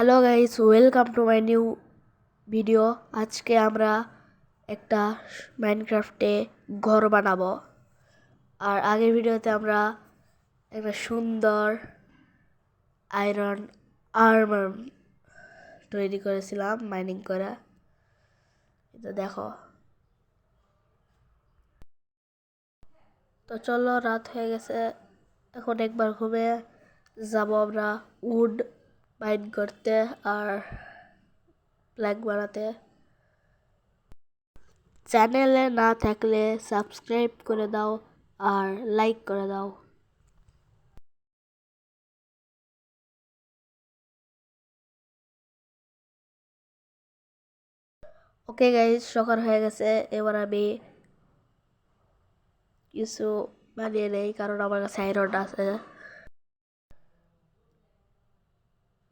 Hello guys, welcome to my new video. আজকে আমরা একটা মাইনক্রাফটে ঘর বানাবো। আর আগের ভিডিওতে আমরা একটা সুন্দর আয়রন আর্মার তৈরি করেছিলাম মাইনিং করে। এটা দেখো। তো চলো, রাত হয়ে গেছে, এখন একবার ঘুমে যাব আমরা উড মাইন করতে আর প্ল্যাঙ্ক বানাতে। চ্যানেলে না থাকলে সাবস্ক্রাইব করে দাও আর লাইক করে দাও। ওকে গাইজ, সকাল হয়ে গেছে। এবার আমি কিছু বানিয়ে নেই, কারণ আমার কাছে আয়রন আছে।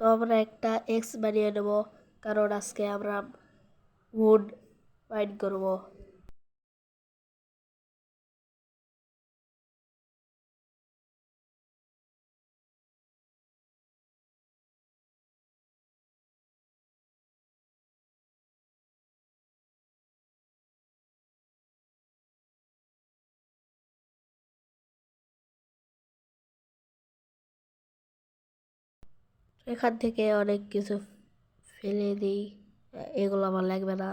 তো আমরা একটা এক্স বানিয়ে নেব, কারণ আজকে আমরা উড মাইন করব। এখান থেকে অনেক কিছু ফেলে দিই, এগুলো আমার লাগবে না।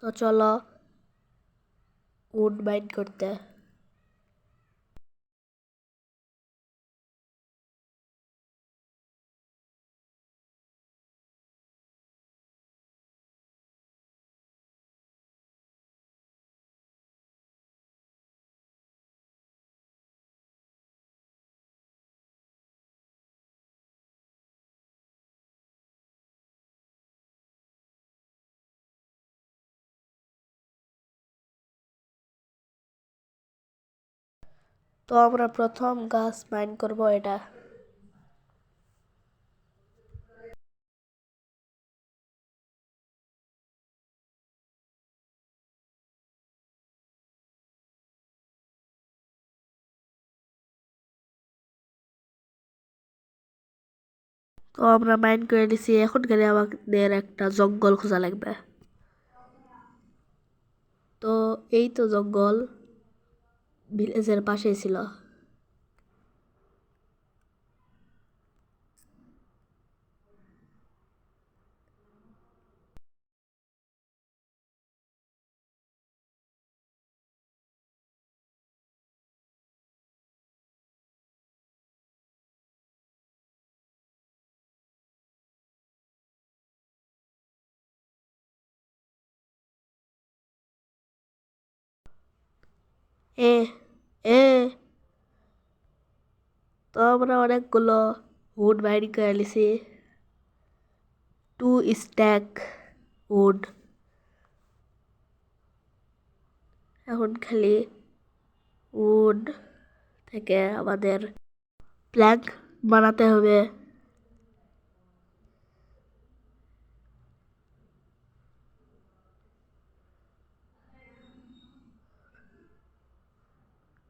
তো চলো উড মাইন করতে। তো আমরা প্রথম গাছ মাইন করব এটা। তো আমরা মাইন করে নিছি, এখন গেলে আমাদের একটা জঙ্গল খোঁজা লাগবে। তো এই তো জঙ্গল ভিলেজের পাশেই ছিল। এ এ তো আমরা অনেকগুলো উড বাইন্ডিং করে নিছি। 2 স্ট্যাক উড। এখন খালি উড থেকে আমাদের প্ল্যাঙ্ক বানাতে হবে।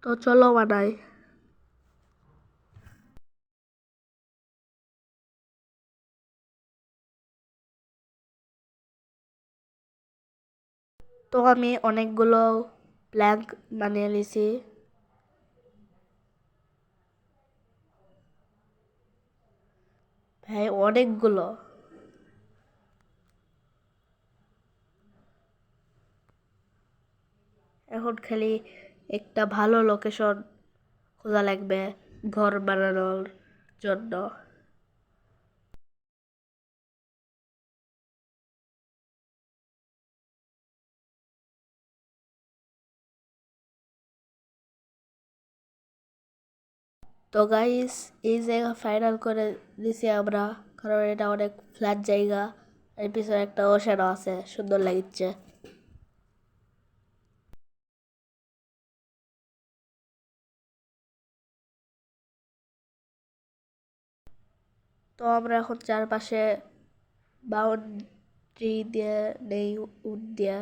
তো চলো বানাই। তো আমি অনেকগুলো প্ল্যাঙ্ক বানিয়ে নিছি। ভাই, অনেকগুলো। এখন খালি একটা ভালো লোকেশন খোঁজা লাগবে ঘর বানানোর জন্য। তো গাইস, এই জায়গা ফাইনাল করে দিছি আমরা, কারণ এটা অনেক ফ্ল্যাট জায়গা। এর পিছনে একটা ওশানও আছে, সুন্দর লাগছে। তো আমরা এখন চারপাশে বাউন্ডারি দিয়ে নেই, উড দিয়ে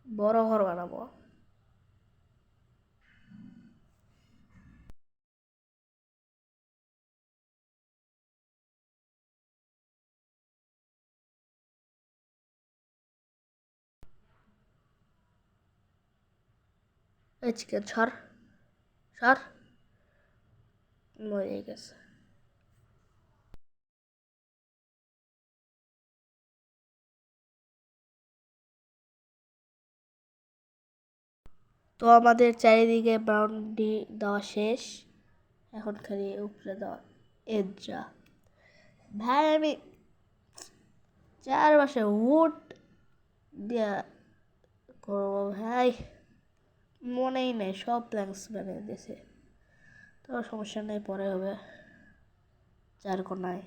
বড় ঘর বানাবো। এই চিকেন সর সর, মরে গেছে। তো আমাদের চারিদিকে বাউন্ডারি দেওয়া শেষ, এখন খালি উপরে দেওয়া এদ্রা। ভাই আমি চারপাশে উড দিয়া করবো ভাই, মনেই নেই, সব প্ল্যান্স বানিয়ে দিয়েছে। তো সমস্যা নেই, পরে হবে। চার কোনায়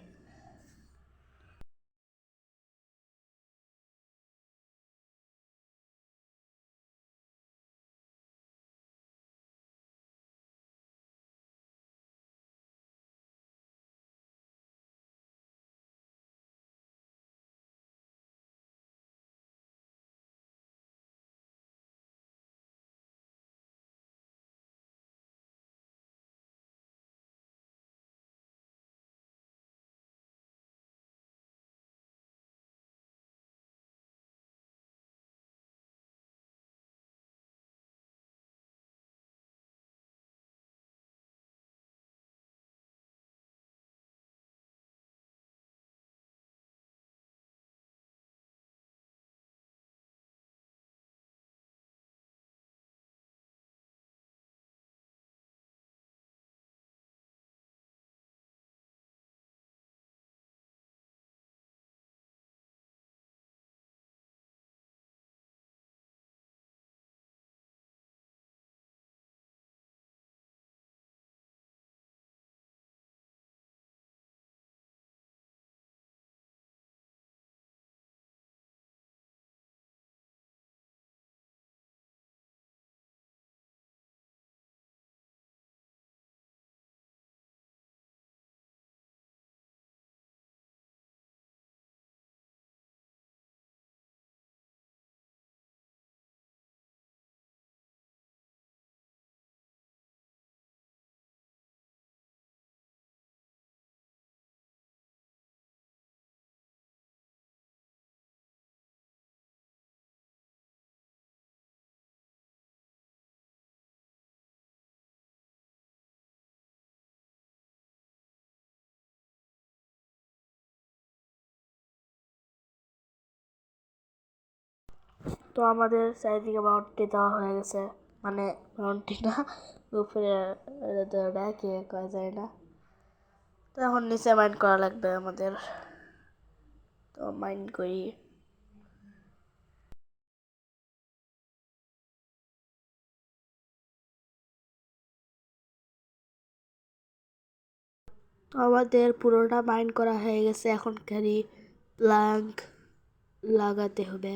তো আমাদের চারিদিকে বাউন্ডারি দেওয়া হয়ে গেছে, মানে বাউন্ডারি না, উপরে কে করা যায় না। তো এখন নিচে মাইন্ড করা লাগবে আমাদের, তো মাইন্ড করি। তো আমাদের পুরোটা মাইন্ড করা হয়ে গেছে, এখন খালি প্ল্যাঙ্ক লাগাতে হবে।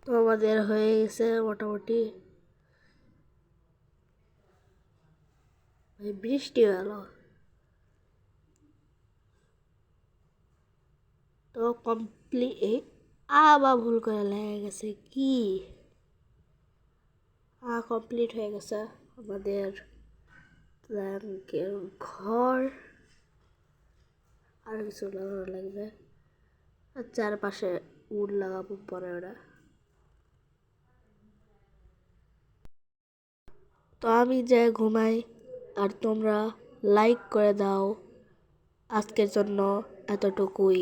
তো আমাদের হয়ে গেছে মোটামুটি। বৃষ্টি গেল, তো কমপ্লিট। আবার ভুল করে লেগে গেছে কি, কমপ্লিট হয়ে গেছে আমাদের প্ল্যাঙ্কের ঘর। আর কিছু লাগানো লাগবে, আর চারপাশে উড লাগাবো পরে ওরা। তো আমি যে ঘুমাই, আর তোমরা লাইক করে দাও। আজকের জন্য এতটুকুই।